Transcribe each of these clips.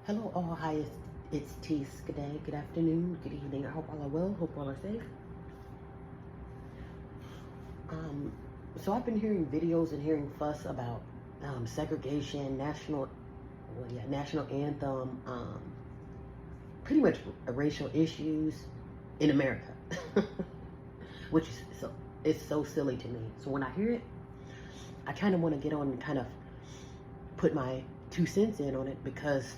Hello, all. Hi, it's Tease. Good day, good afternoon, good evening. I hope all are well. Hope all are safe. Um, so I've been hearing videos and hearing fuss about segregation, national anthem, pretty much racial issues in America, which is it's so silly to me. So when I hear it, I kind of want to get on and kind of put my 2 cents in on it because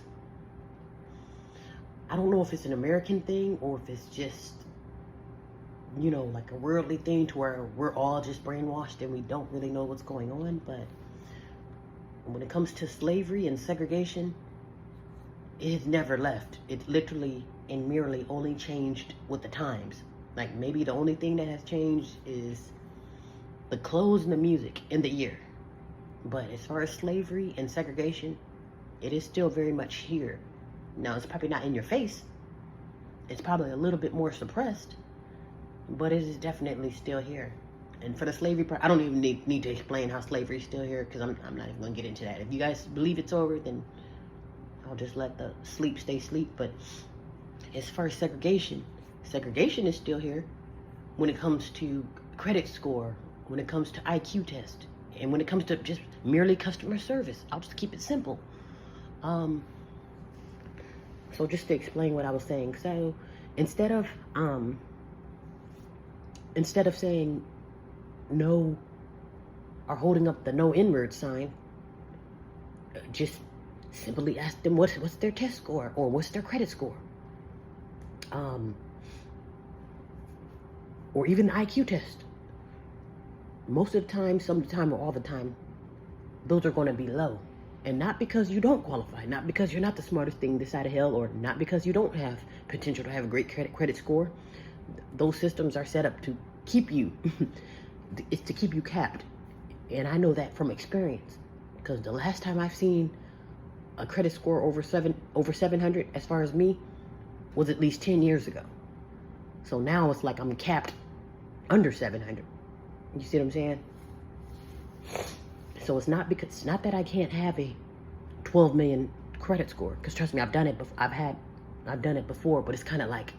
I don't know if it's an American thing or if it's just, like a worldly thing to where we're all just brainwashed and we don't really know what's going on. But when it comes to slavery and segregation, it has never left. It literally and merely only changed with the times. Like maybe the only thing that has changed is the clothes and the music in the year. But as far as slavery and segregation, it is still very much here. Now, it's probably not in your face. It's probably a little bit more suppressed, but it is definitely still here. And for the slavery part, I don't even need to explain how slavery is still here because I'm not even going to get into that. If you guys believe it's over, then I'll just let the sleep stay sleep. But as far as segregation is still here when it comes to credit score, when it comes to IQ test, and when it comes to just merely customer service. I'll just keep it simple. So just to explain what I was saying. So instead of saying no or holding up the no N-word sign, just simply ask them what's their test score or what's their credit score. Or even the IQ test. Most of the time, some of the time, or all the time, those are going to be low. And not because you don't qualify, not because you're not the smartest thing this side of hell, or not because you don't have potential to have a great credit score. Those systems are set up to keep you, it's to keep you capped. And I know that from experience, because the last time I've seen a credit score over 700, as far as me, was at least 10 years ago. So now it's like I'm capped under 700. You see what I'm saying? So it's not that I can't have a 12 million credit score, because trust me, I've done it. I've done it before. But it's kind of like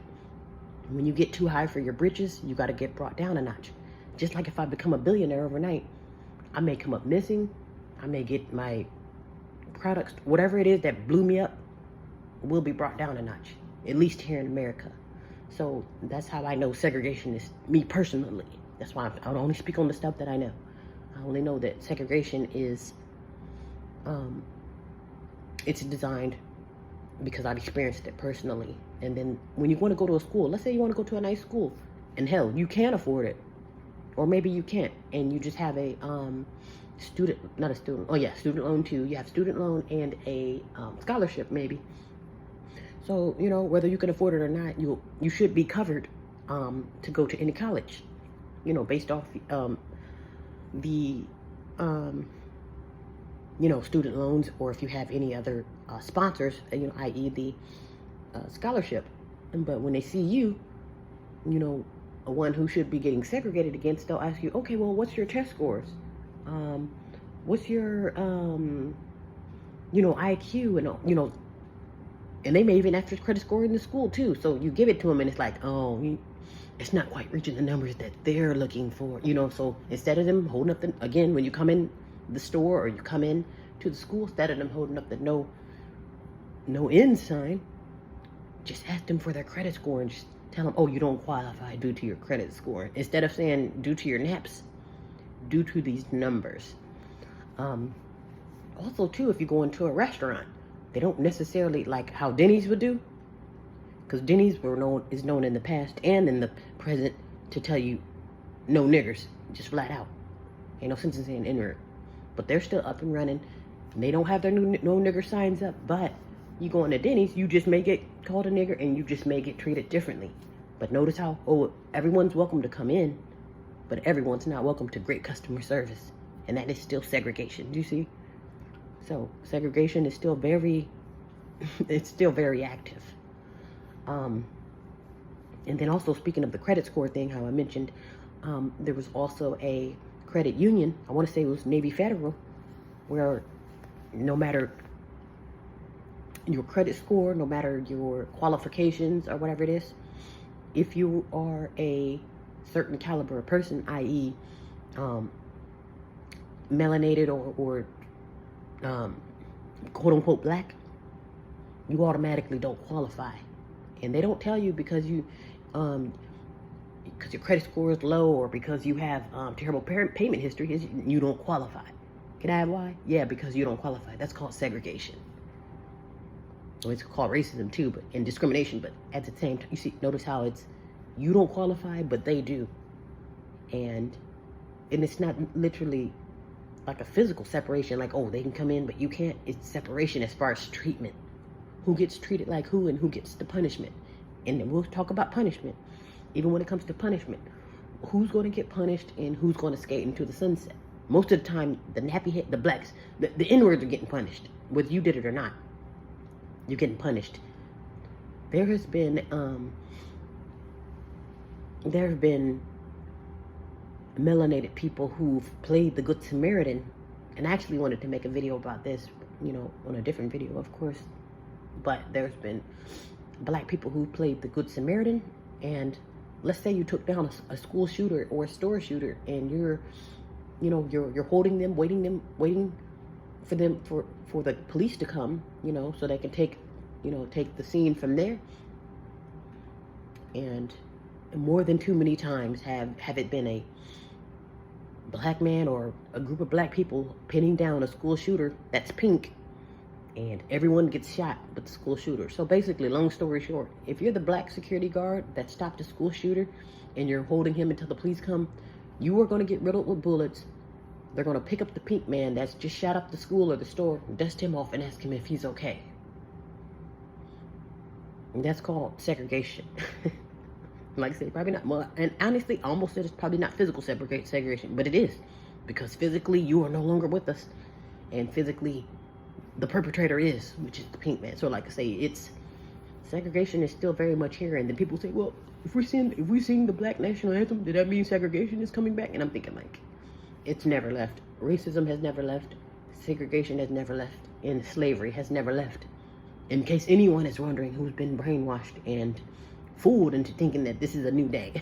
when you get too high for your britches, you got to get brought down a notch. Just like if I become a billionaire overnight, I may come up missing. I may get my products, whatever it is that blew me up, will be brought down a notch. At least here in America. So that's how I know segregation is me personally. That's why I only speak on the stuff that I know. I only know that segregation is, it's designed because I've experienced it personally. And then when you want to go to a school, let's say you want to go to a nice school, and hell, you can afford it. Or maybe you can't, and you just have a student loan too. You have student loan and a scholarship maybe. So, whether you can afford it or not, you should be covered to go to any college, based off the student loans, or if you have any other sponsors, i.e. the scholarship. But when they see you, a one who should be getting segregated against, they'll ask you, okay, well, what's your test scores? What's your IQ, and and they may even ask for credit score in the school too. So you give it to them, and it's like, it's not quite reaching the numbers that they're looking for, So instead of them holding up again, when you come in the store or you come in to the school, instead of them holding up the no end sign, just ask them for their credit score and just tell them, oh, you don't qualify due to your credit score. Instead of saying due to your NAPS, due to these numbers. Also too, if you go into a restaurant, they don't necessarily like how Denny's would do, because Denny's is known in the past and in the present to tell you no niggers, just flat out. Ain't no sense in saying N-word. But they're still up and running. And they don't have their no nigger signs up, but you go into Denny's, you just may get called a nigger and you just may get treated differently. But notice how, everyone's welcome to come in, but everyone's not welcome to great customer service. And that is still segregation. Do you see? So segregation is still it's still very active. And then also, speaking of the credit score thing, how I mentioned, there was also a credit union, I want to say it was Navy Federal, where no matter your credit score, no matter your qualifications or whatever it is, if you are a certain caliber of person, i.e., melanated or quote unquote black, you automatically don't qualify. And they don't tell you because your credit score is low or because you have terrible payment history, you don't qualify. Can I have why? Yeah, because you don't qualify. That's called segregation. Or it's called racism too, but and discrimination. But at the same time, you see, notice how it's you don't qualify, but they do, and it's not literally like a physical separation, like, oh, they can come in, but you can't. It's separation as far as treatment. Who gets treated like who and who gets the punishment. And then we'll talk about punishment. Even when it comes to punishment, who's going to get punished and who's going to skate into the sunset. Most of the time, the nappy head, the blacks, the N-words are getting punished, whether you did it or not. You're getting punished. There have been melanated people who've played the Good Samaritan, and I actually wanted to make a video about this, on a different video, of course. But there's been black people who played the Good Samaritan, and let's say you took down a school shooter or a store shooter, and you're holding them, waiting for them for the police to come, so they can take the scene from there. And more than too many times have it been a black man or a group of black people pinning down a school shooter that's pink, and everyone gets shot but the school shooter. So basically, long story short, if you're the black security guard that stopped the school shooter and you're holding him until the police come, you are going to get riddled with bullets. They're going to pick up the pink man that's just shot up the school or the store, dust him off, and ask him if he's okay. And that's called segregation. Like I said, probably not more. And honestly, I almost said it's probably not physical segregation, but it is. Because physically, you are no longer with us. And physically, the perpetrator is, which is the pink man. So like I say, segregation is still very much here. And then people say, well, if we sing the black national anthem, did that mean segregation is coming back? And I'm thinking, like, it's never left. Racism has never left. Segregation has never left. And slavery has never left. In case anyone is wondering who's been brainwashed and fooled into thinking that this is a new day.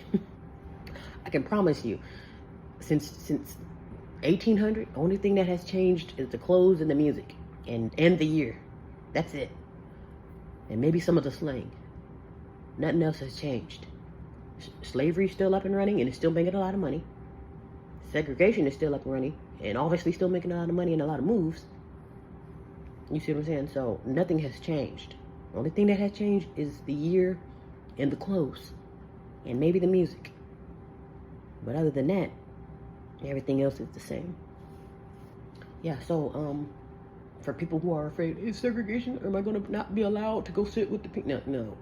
I can promise you, since 1800, the only thing that has changed is the clothes and the music and the year. That's it. And maybe some of the slang. Nothing else has changed. Slavery is still up and running, and it's still making a lot of money. Segregation is still up and running, and obviously still making a lot of money and a lot of moves. You see what I'm saying? So nothing has changed. The only thing that has changed is the year and the clothes, and maybe the music. But other than that, everything else is the same. Yeah, so for people who are afraid, is segregation, am I going to not be allowed to go sit with the people? No.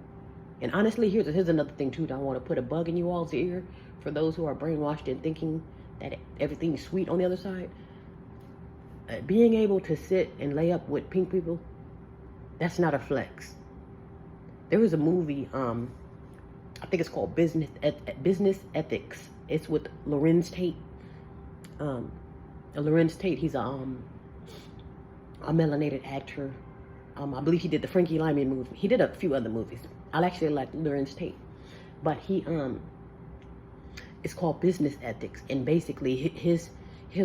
And honestly, here's another thing too that I want to put a bug in you all's ear for those who are brainwashed and thinking that everything's sweet on the other side. Being able to sit and lay up with pink people, that's not a flex. There was a movie, I think it's called Business Ethics. It's with Lorenz Tate. Lorenz Tate, he's a melanated actor. I believe he did the Frankie Lyman movie. He did a few other movies. I actually like Lorenz Tate, but it's called Business Ethics, and basically his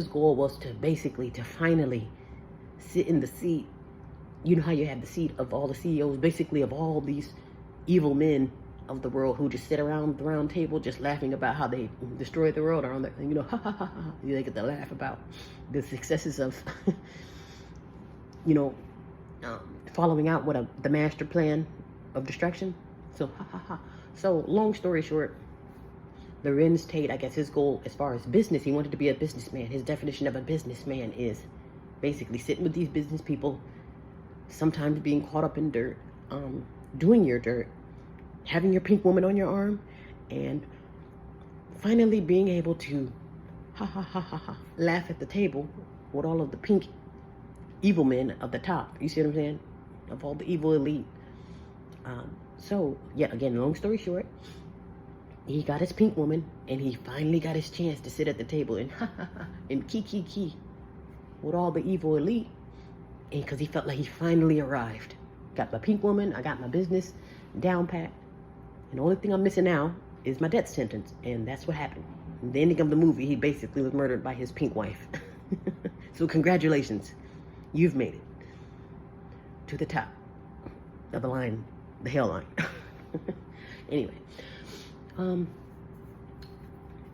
goal was to finally sit in the seat. You know how you have the seat of all the CEOs, basically of all these evil men of the world who just sit around the round table just laughing about how they destroyed the world, or on the, ha ha ha ha. They get to laugh about the successes of, following out what the master plan of destruction. So ha ha ha. So long story short, Lorenz Tate, I guess his goal as far as business, he wanted to be a businessman. His definition of a businessman is basically sitting with these business people, sometimes being caught up in dirt, doing your dirt, having your pink woman on your arm, and finally being able to laugh at the table with all of the pink evil men of the top. You see what I'm saying? Of all the evil elite. So yeah, again, long story short, he got his pink woman, and he finally got his chance to sit at the table and key with all the evil elite, and because he felt like he finally arrived. Got my pink woman. I got my business down pat. And the only thing I'm missing now is my death sentence. And that's what happened. In the ending of the movie, he basically was murdered by his pink wife. So congratulations. You've made it to the top of the line, the hell line. Anyway.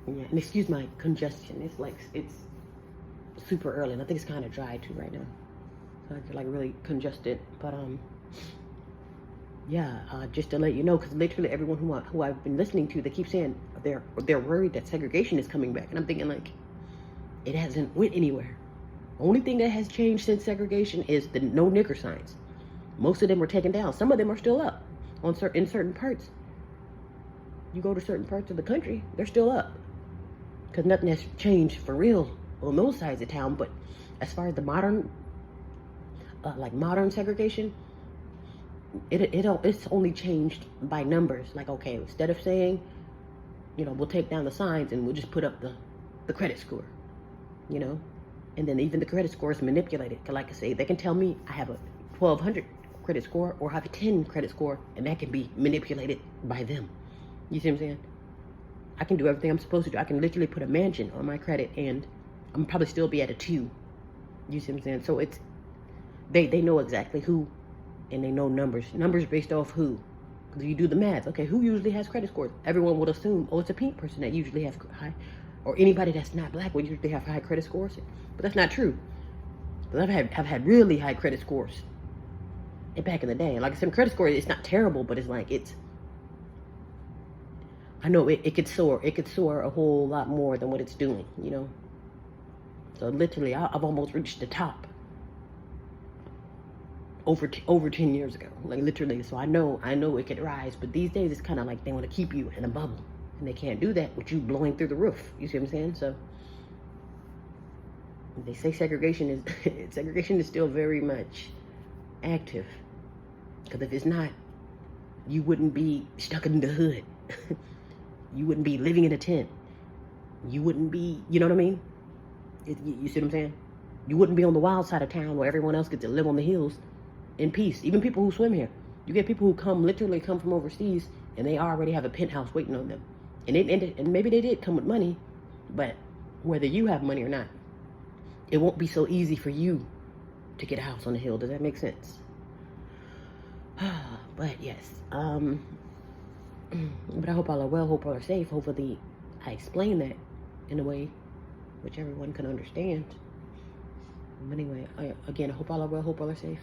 Yeah, and excuse my congestion. It's super early, and I think it's kind of dry too right now. So I feel like really congested. But yeah, just to let you know, because literally everyone who I've been listening to, they keep saying they're worried that segregation is coming back, and I'm thinking like, it hasn't went anywhere. Only thing that has changed since segregation is the no nigger signs. Most of them were taken down. Some of them are still up in certain parts. You go to certain parts of the country, they're still up. Because nothing has changed for real on those sides of town. But as far as the modern segregation, it's only changed by numbers. Like, okay, instead of saying, we'll take down the signs and we'll just put up the credit score, and then even the credit score is manipulated. Cause like I say, they can tell me I have a 1200 credit score or have a 10 credit score, and that can be manipulated by them. You see what I'm saying? I can do everything I'm supposed to do. I can literally put a mansion on my credit and I'm probably still be at a 2. You see what I'm saying? So it's, they know exactly who, and they know numbers based off who. Because you do the math, okay, who usually has credit scores? Everyone would assume, oh, it's a pink person that usually has high, or anybody that's not black would usually have high credit scores. But that's not true. Because I've had really high credit scores back in the day. Like I said, credit score, it's not terrible, but it's like, I know it could soar. It could soar a whole lot more than what it's doing, So literally, I've almost reached the top over 10 years ago, like literally. So I know it could rise, but these days it's kind of like they want to keep you in a bubble, and they can't do that with you blowing through the roof. You see what I'm saying? So they say segregation is still very much active, because if it's not, you wouldn't be stuck in the hood. You wouldn't be living in a tent. You wouldn't be, you know what I mean? You see what I'm saying? You wouldn't be on the wild side of town where everyone else gets to live on the hills in peace. Even people who swim here. You get people who literally come from overseas, and they already have a penthouse waiting on them. And maybe they did come with money, but whether you have money or not, it won't be so easy for you to get a house on the hill. Does that make sense? But yes, but I hope all are well, hope all are safe. Hopefully I explain that in a way which everyone can understand. But anyway, again, I hope all are well, hope all are safe.